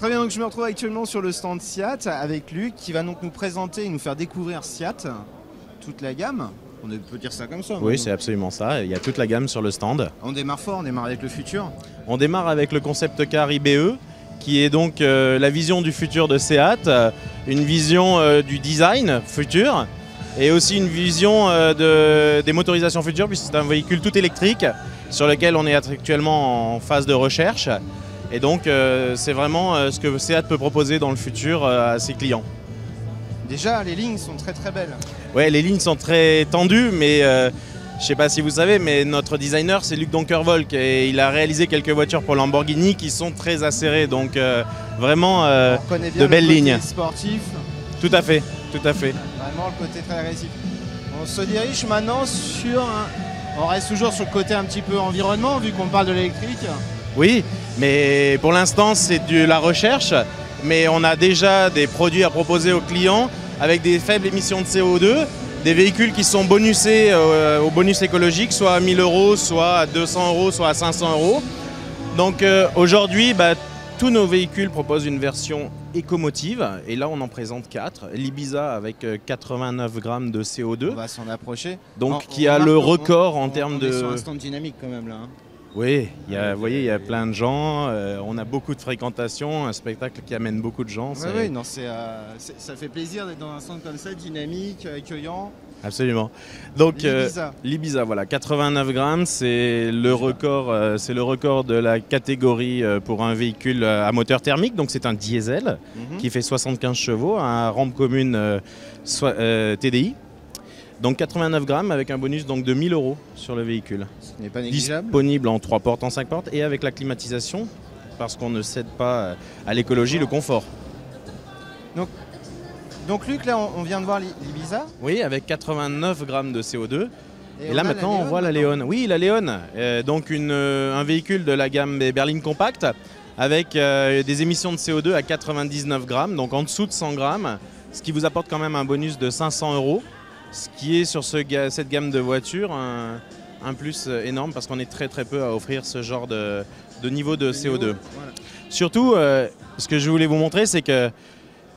Très bien, donc je me retrouve actuellement sur le stand Seat avec Luc qui va donc nous présenter et nous faire découvrir Seat, toute la gamme. On peut dire ça comme ça. Oui, c'est absolument ça. Il y a toute la gamme sur le stand. On démarre fort, on démarre avec le futur. On démarre avec le concept car IBE, qui est donc la vision du futur de Seat, une vision du design futur et aussi une vision des motorisations futures, puisque c'est un véhicule tout électrique sur lequel on est actuellement en phase de recherche. Et donc c'est vraiment ce que Seat peut proposer dans le futur à ses clients. Déjà, les lignes sont très belles. Ouais, les lignes sont très tendues, mais je ne sais pas si vous savez, mais notre designer c'est Luc Donkervolk et il a réalisé quelques voitures pour Lamborghini qui sont très acérées, donc vraiment de belles lignes. Sportif. Tout à fait, tout à fait. Vraiment le côté très agressif. On se dirige maintenant sur on reste toujours sur le côté un petit peu environnement vu qu'on parle de l'électrique. Oui, mais pour l'instant c'est de la recherche, mais on a déjà des produits à proposer aux clients avec des faibles émissions de CO2, des véhicules qui sont bonusés au bonus écologique, soit à 1000 €, soit à 200 €, soit à 500 €. Donc aujourd'hui, tous nos véhicules proposent une version écomotive, et là on en présente 4. L'Ibiza avec 89 grammes de CO2. On va s'en approcher. Donc qui a le record en termes de... On est sur un stand dynamique quand même là. Hein. Oui, vous voyez, il y a plein de gens, on a beaucoup de fréquentation, un spectacle qui amène beaucoup de gens. Oui, non, ça fait plaisir d'être dans un stand comme ça, dynamique, accueillant. Absolument. Donc l'Ibiza, voilà, 89 grammes, c'est le record de la catégorie pour un véhicule à moteur thermique. Donc c'est un diesel qui fait 75 chevaux, un rampe commune TDI. Donc 89 grammes avec un bonus donc de 1000 € sur le véhicule. Ce n'est pas négligeable. Disponible en 3 portes, en 5 portes et avec la climatisation, parce qu'on ne cède pas à l'écologie, le confort. Donc Luc, là on vient de voir l'Ibiza. Oui, avec 89 grammes de CO2. Et là maintenant on voit la Leon. Oui, la Leon, donc un véhicule de la gamme des berlines compactes avec des émissions de CO2 à 99 grammes, donc en dessous de 100 grammes, ce qui vous apporte quand même un bonus de 500 €. Ce qui est sur cette gamme de voitures un plus énorme parce qu'on est très peu à offrir ce genre de niveau de CO2. Voilà. Surtout, ce que je voulais vous montrer, c'est que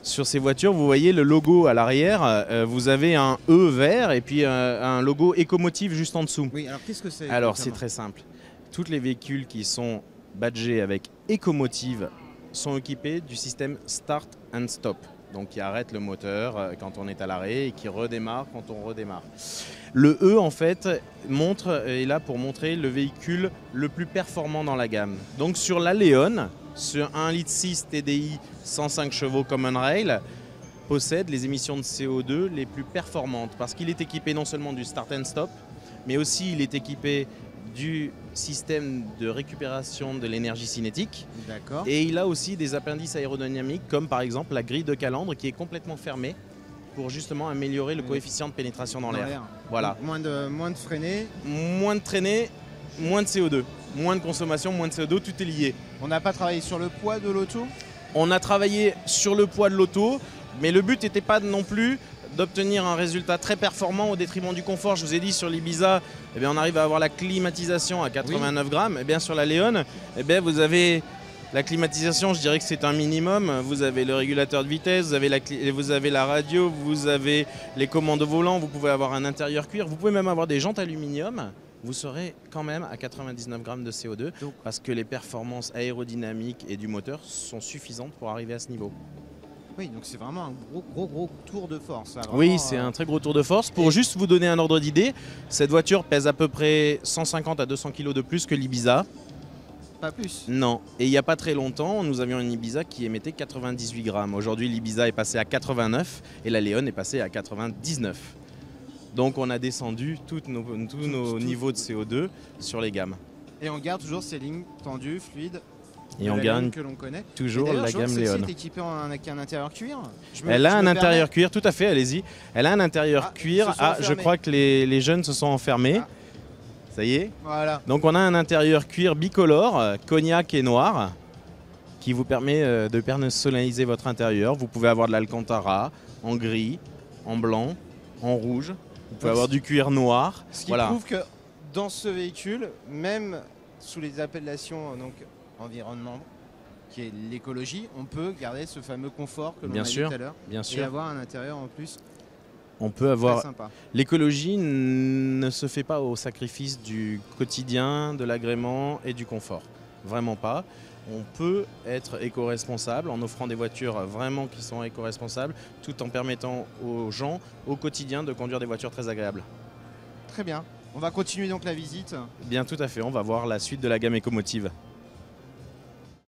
sur ces voitures, vous voyez le logo à l'arrière, vous avez un E vert et puis un logo Ecomotive juste en dessous. Oui, alors qu'est-ce que c'est? Alors c'est très simple. Tous les véhicules qui sont badgés avec Ecomotive sont équipés du système Start and Stop. Donc qui arrête le moteur quand on est à l'arrêt et qui redémarre quand on redémarre. Le E en fait est là pour montrer le véhicule le plus performant dans la gamme. Donc sur la Leon, sur 1,6 litre TDI 105 chevaux Common Rail, possède les émissions de CO2 les plus performantes parce qu'il est équipé non seulement du Start and Stop, mais aussi il est équipé du système de récupération de l'énergie cinétique. D'accord. Et il a aussi des appendices aérodynamiques comme par exemple la grille de calandre qui est complètement fermée pour justement améliorer le coefficient de pénétration dans l'air. Voilà. Moins de freiner. Moins de traîner, moins de CO2. Moins de consommation, moins de CO2, tout est lié. On n'a pas travaillé sur le poids de l'auto? On a travaillé sur le poids de l'auto, mais le but n'était pas non plus d'obtenir un résultat très performant au détriment du confort. Je vous ai dit sur l'Ibiza, on arrive à avoir la climatisation à 89 grammes. Et bien sur la Leon, vous avez la climatisation, je dirais que c'est un minimum. Vous avez le régulateur de vitesse, vous avez la radio, vous avez les commandes au volant, vous pouvez avoir un intérieur cuir, vous pouvez même avoir des jantes aluminium. Vous serez quand même à 99 grammes de CO2 parce que les performances aérodynamiques et du moteur sont suffisantes pour arriver à ce niveau. Oui, donc c'est vraiment un gros tour de force. Là, vraiment, oui, c'est un très gros tour de force. Pour juste vous donner un ordre d'idée, cette voiture pèse à peu près 150 à 200 kg de plus que l'Ibiza. Pas plus? Non. Et il n'y a pas très longtemps, nous avions une Ibiza qui émettait 98 grammes. Aujourd'hui, l'Ibiza est passée à 89 et la Leon est passée à 99. Donc on a descendu tous nos niveaux de CO2 sur les gammes. Et on garde toujours ces lignes tendues, fluides. Et on gagne que l'on connaît. Toujours la gamme Leon. Elle est équipée avec un intérieur cuir? Elle a un intérieur cuir, tout à fait, allez-y. Elle a un intérieur cuir. Je crois que les jeunes se sont enfermés. Ça y est. Voilà. Donc on a un intérieur cuir bicolore, cognac et noir, qui vous permet de personnaliser votre intérieur. Vous pouvez avoir de l'Alcantara en gris, en blanc, en rouge. Vous pouvez avoir du cuir noir. Ce qui prouve que dans ce véhicule, même sous les appellations environnement, qui est l'écologie, on peut garder ce fameux confort que l'on Bien a dit sûr, tout à l'heure bien et sûr. avoir un intérieur en plus On peut très avoir sympa. l'écologie ne se fait pas au sacrifice du quotidien, de l'agrément et du confort. Vraiment pas. On peut être éco-responsable en offrant des voitures vraiment qui sont éco-responsables, tout en permettant aux gens au quotidien de conduire des voitures très agréables. Très bien. On va continuer donc la visite. Bien, tout à fait. On va voir la suite de la gamme Ecomotive.